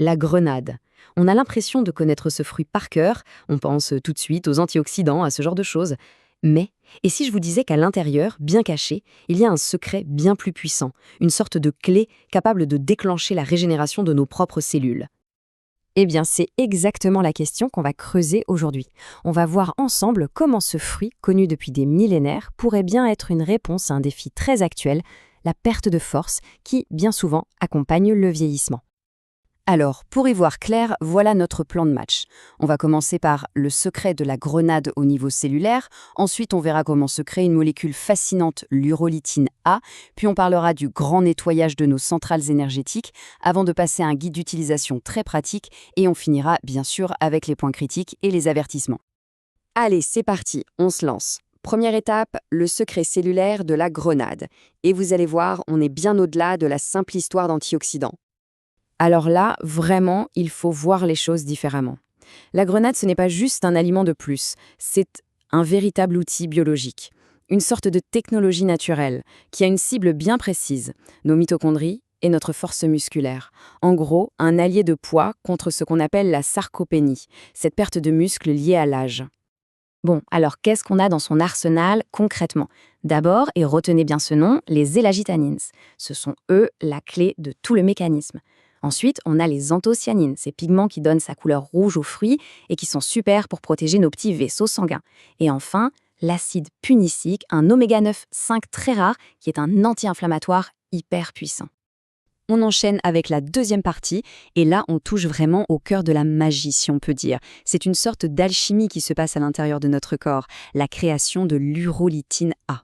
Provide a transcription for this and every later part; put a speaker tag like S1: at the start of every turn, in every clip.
S1: la grenade. On a l'impression de connaître ce fruit par cœur, on pense tout de suite aux antioxydants, à ce genre de choses. Mais, et si je vous disais qu'à l'intérieur, bien caché, il y a un secret bien plus puissant, une sorte de clé capable de déclencher la régénération de nos propres cellules? Eh bien, c'est exactement la question qu'on va creuser aujourd'hui. On va voir ensemble comment ce fruit, connu depuis des millénaires, pourrait bien être une réponse à un défi très actuel, la perte de force, qui, bien souvent, accompagne le vieillissement. Alors, pour y voir clair, voilà notre plan de match. On va commencer par le secret de la grenade au niveau cellulaire, ensuite on verra comment se crée une molécule fascinante, l'urolitine A, puis on parlera du grand nettoyage de nos centrales énergétiques, avant de passer à un guide d'utilisation très pratique, et on finira bien sûr avec les points critiques et les avertissements. Allez, c'est parti, on se lance. Première étape, le secret cellulaire de la grenade. Et vous allez voir, on est bien au-delà de la simple histoire d'antioxydants. Alors là, vraiment, il faut voir les choses différemment. La grenade, ce n'est pas juste un aliment de plus, c'est un véritable outil biologique, une sorte de technologie naturelle qui a une cible bien précise, nos mitochondries et notre force musculaire. En gros, un allié de poids contre ce qu'on appelle la sarcopénie, cette perte de muscle liée à l'âge. Bon, alors qu'est-ce qu'on a dans son arsenal concrètement? D'abord, et retenez bien ce nom, les élagitanines. Ce sont eux la clé de tout le mécanisme. Ensuite, on a les anthocyanines, ces pigments qui donnent sa couleur rouge aux fruits et qui sont super pour protéger nos petits vaisseaux sanguins. Et enfin, l'acide punicique, un oméga 9 5 très rare qui est un anti-inflammatoire hyper puissant. On enchaîne avec la deuxième partie, et là on touche vraiment au cœur de la magie, si on peut dire. C'est une sorte d'alchimie qui se passe à l'intérieur de notre corps, la création de l'urolitine A.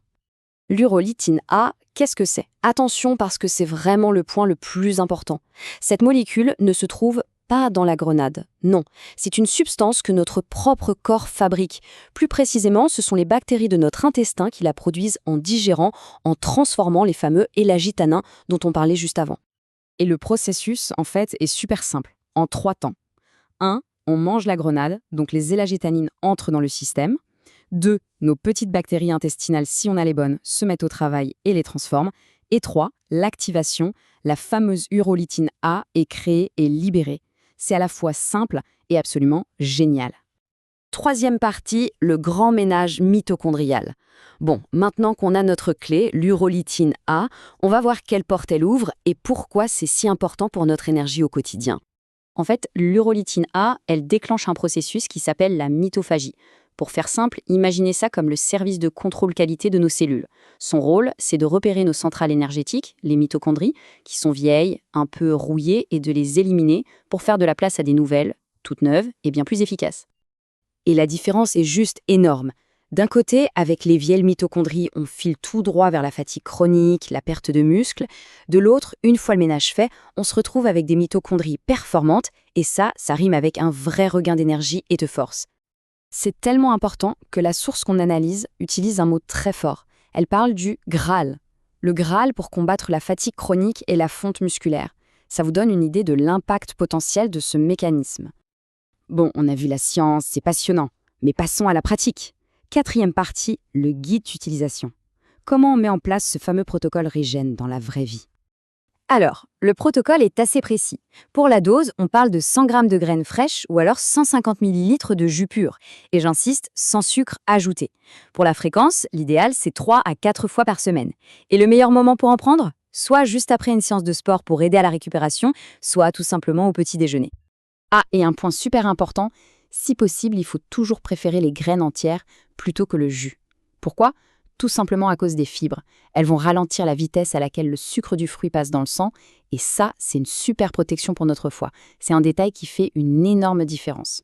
S1: L'urolitine A, qu'est-ce que c'est? Attention parce que c'est vraiment le point le plus important. Cette molécule ne se trouve pas dans la grenade, non. C'est une substance que notre propre corps fabrique. Plus précisément, ce sont les bactéries de notre intestin qui la produisent en digérant, en transformant les fameux élagitanins dont on parlait juste avant. Et le processus, en fait, est super simple, en 3 temps. 1. On mange la grenade, donc les élagitanines entrent dans le système. 2. Nos petites bactéries intestinales, si on a les bonnes, se mettent au travail et les transforment. Et 3. L'activation, la fameuse urolitine A est créée et libérée. C'est à la fois simple et absolument génial. Troisième partie, le grand ménage mitochondrial. Bon, maintenant qu'on a notre clé, l'urolitine A, on va voir quelle porte elle ouvre et pourquoi c'est si important pour notre énergie au quotidien. En fait, l'urolitine A, elle déclenche un processus qui s'appelle la mitophagie. Pour faire simple, imaginez ça comme le service de contrôle qualité de nos cellules. Son rôle, c'est de repérer nos centrales énergétiques, les mitochondries, qui sont vieilles, un peu rouillées, et de les éliminer pour faire de la place à des nouvelles, toutes neuves et bien plus efficaces. Et la différence est juste énorme. D'un côté, avec les vieilles mitochondries, on file tout droit vers la fatigue chronique, la perte de muscles. De l'autre, une fois le ménage fait, on se retrouve avec des mitochondries performantes, et ça rime avec un vrai regain d'énergie et de force. C'est tellement important que la source qu'on analyse utilise un mot très fort. Elle parle du Graal. Le Graal pour combattre la fatigue chronique et la fonte musculaire. Ça vous donne une idée de l'impact potentiel de ce mécanisme. Bon, on a vu la science, c'est passionnant, mais passons à la pratique. Quatrième partie, le guide d'utilisation. Comment on met en place ce fameux protocole Regen dans la vraie vie? Alors, le protocole est assez précis. Pour la dose, on parle de 100 g de graines fraîches ou alors 150 ml de jus pur. Et j'insiste, sans sucre ajouté. Pour la fréquence, l'idéal, c'est 3 à 4 fois par semaine. Et le meilleur moment pour en prendre? Soit juste après une séance de sport pour aider à la récupération, soit tout simplement au petit déjeuner. Ah, et un point super important, si possible, il faut toujours préférer les graines entières plutôt que le jus. Pourquoi? Tout simplement à cause des fibres. Elles vont ralentir la vitesse à laquelle le sucre du fruit passe dans le sang, et ça, c'est une super protection pour notre foie. C'est un détail qui fait une énorme différence.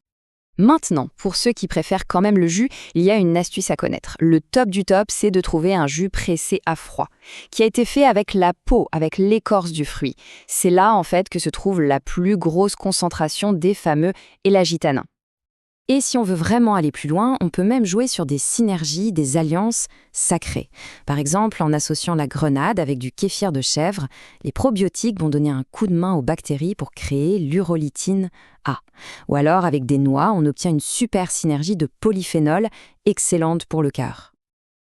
S1: Maintenant, pour ceux qui préfèrent quand même le jus, il y a une astuce à connaître. Le top du top, c'est de trouver un jus pressé à froid, qui a été fait avec la peau, avec l'écorce du fruit. C'est là, en fait, que se trouve la plus grosse concentration des fameux élagitanins. Et si on veut vraiment aller plus loin, on peut même jouer sur des synergies, des alliances sacrées. Par exemple, en associant la grenade avec du kéfir de chèvre, les probiotiques vont donner un coup de main aux bactéries pour créer l'urolitine A. Ou alors, avec des noix, on obtient une super synergie de polyphénol, excellente pour le cœur.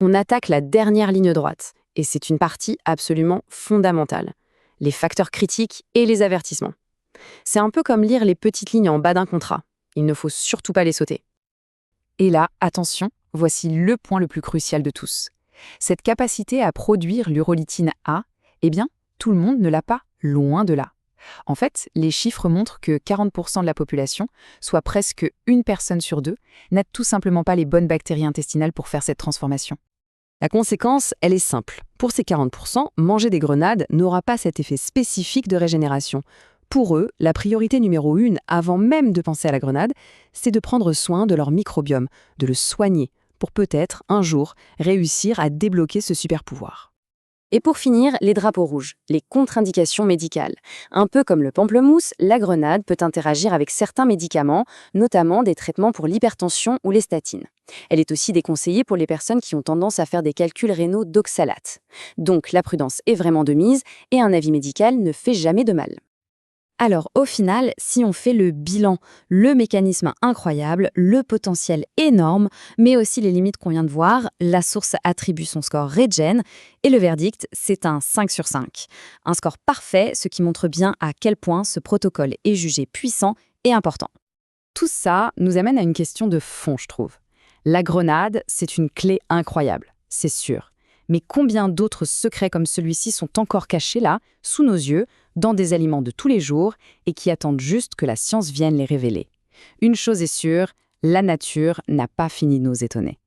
S1: On attaque la dernière ligne droite, et c'est une partie absolument fondamentale. Les facteurs critiques et les avertissements. C'est un peu comme lire les petites lignes en bas d'un contrat. Il ne faut surtout pas les sauter.
S2: Et là, attention, voici le point le plus crucial de tous. Cette capacité à produire l'urolytine A, eh bien, tout le monde ne l'a pas, loin de là. En fait, les chiffres montrent que 40% de la population, soit presque une personne sur deux, n'a tout simplement pas les bonnes bactéries intestinales pour faire cette transformation.
S1: La conséquence, elle est simple. Pour ces 40%, manger des grenades n'aura pas cet effet spécifique de régénération. Pour eux, la priorité numéro 1, avant même de penser à la grenade, c'est de prendre soin de leur microbiome, de le soigner, pour peut-être, un jour, réussir à débloquer ce super pouvoir. Et pour finir, les drapeaux rouges, les contre-indications médicales. Un peu comme le pamplemousse, la grenade peut interagir avec certains médicaments, notamment des traitements pour l'hypertension ou les statines. Elle est aussi déconseillée pour les personnes qui ont tendance à faire des calculs rénaux d'oxalate. Donc la prudence est vraiment de mise et un avis médical ne fait jamais de mal. Alors au final, si on fait le bilan, le mécanisme incroyable, le potentiel énorme, mais aussi les limites qu'on vient de voir, la source attribue son score Regen et le verdict, c'est un 5 sur 5. Un score parfait, ce qui montre bien à quel point ce protocole est jugé puissant et important. Tout ça nous amène à une question de fond, je trouve. La grenade, c'est une clé incroyable, c'est sûr. Mais combien d'autres secrets comme celui-ci sont encore cachés là, sous nos yeux, dans des aliments de tous les jours et qui attendent juste que la science vienne les révéler? Une chose est sûre, la nature n'a pas fini de nous étonner.